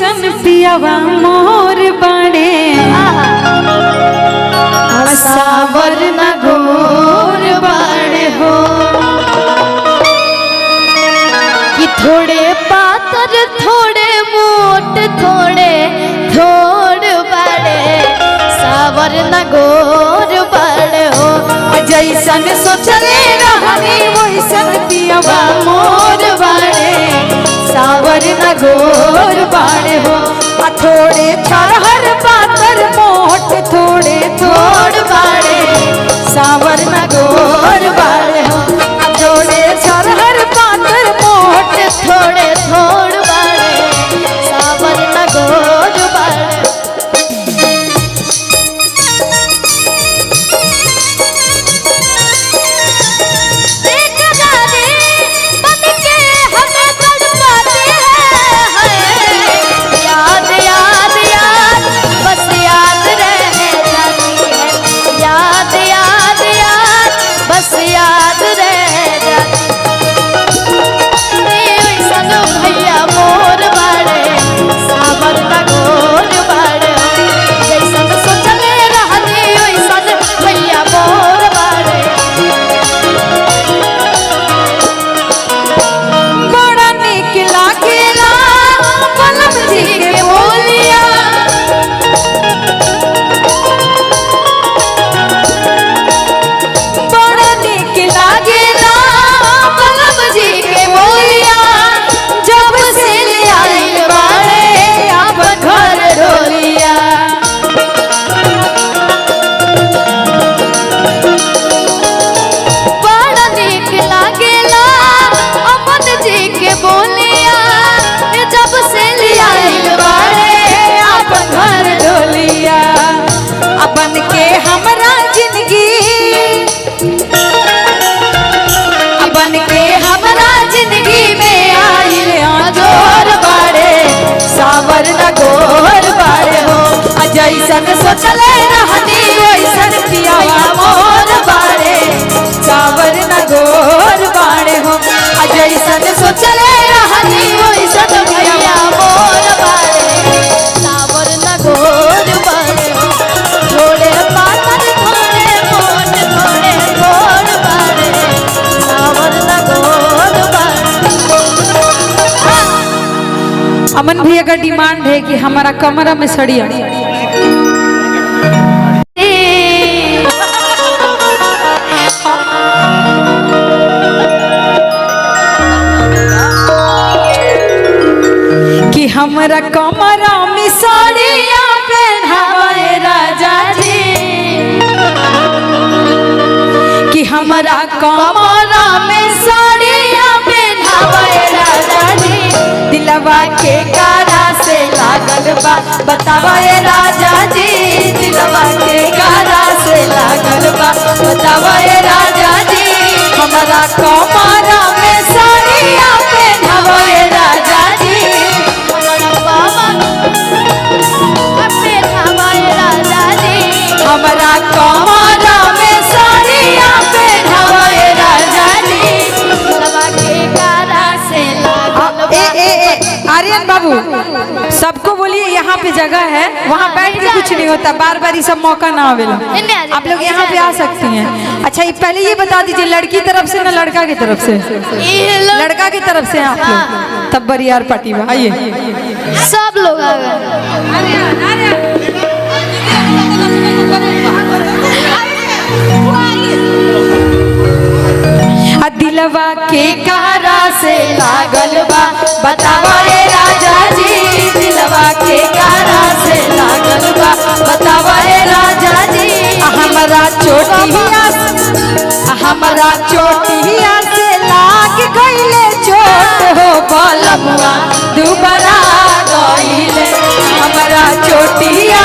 वैसन पियावा मोर बाड़े सावर न घोर बाड़े हो कि थोड़े पातर थोड़े मोट थोड़े थोड़ बाड़े सावर न घोर बाड़े हो जैसन सोचले रहनी वैसन पियावा मोर बाड़े सावर न घोर बाड़े हो थोड़े छरहर पातर मोट थोड़े थोड़ बाड़े सावर न घोर बाड़े हो थोड़े छरहर पातर मोट थोड़े थोड़ बाड़े सावर न घोर बाड़े जैसन सोचले रहनी वैसन पियावा मोर बाड़े सावर न घोर बाड़े हो जैसन सोचले रहनी वैसन पियावा मोर बाड़े सावर न घोर बाड़े हो थोड़े पातर थोड़े मोट थोड़े थोड़ बाड़े सावर न घोर बाड़े। अमन भैया का डिमांड है कि हमारा कमरा में सड़िया कि हमारा कमरा में साड़िया पहनावे राजा जी कि हमारा कमरा में साड़िया पहनावे राजा जी दिलवा के कारा से लागल बा बतावे राजा जी दिलवा के कारा से लागल बा बतावे राजा जी हमारा कमरा में साड़िया पहनावे राजा जी हमारा कमरा में साड़िया पहनावे राजा जी दिलवा के कारा से लागल आर्यन बाबू सबको बोलिए यहाँ पे जगह है वहाँ बैठ के कुछ नहीं होता बार बार ये सब मौका ना आवेला आप लोग यहाँ पे आ सकती हैं। अच्छा ये पहले ये बता दीजिए लड़की तरफ से ना लड़का की तरफ से लड़का की तरफ से आप लोग तब बरियार पार्टी में आइए सब लोग आ गए दिलवा के कारा से लागल बा बतावा राजा जी दिलवा के कारा से लागल बा बतावा राजा जी हमारा चोटिया से लाग गईले चोट हो बलमुआ दुबारा गईले हमारा चोटिया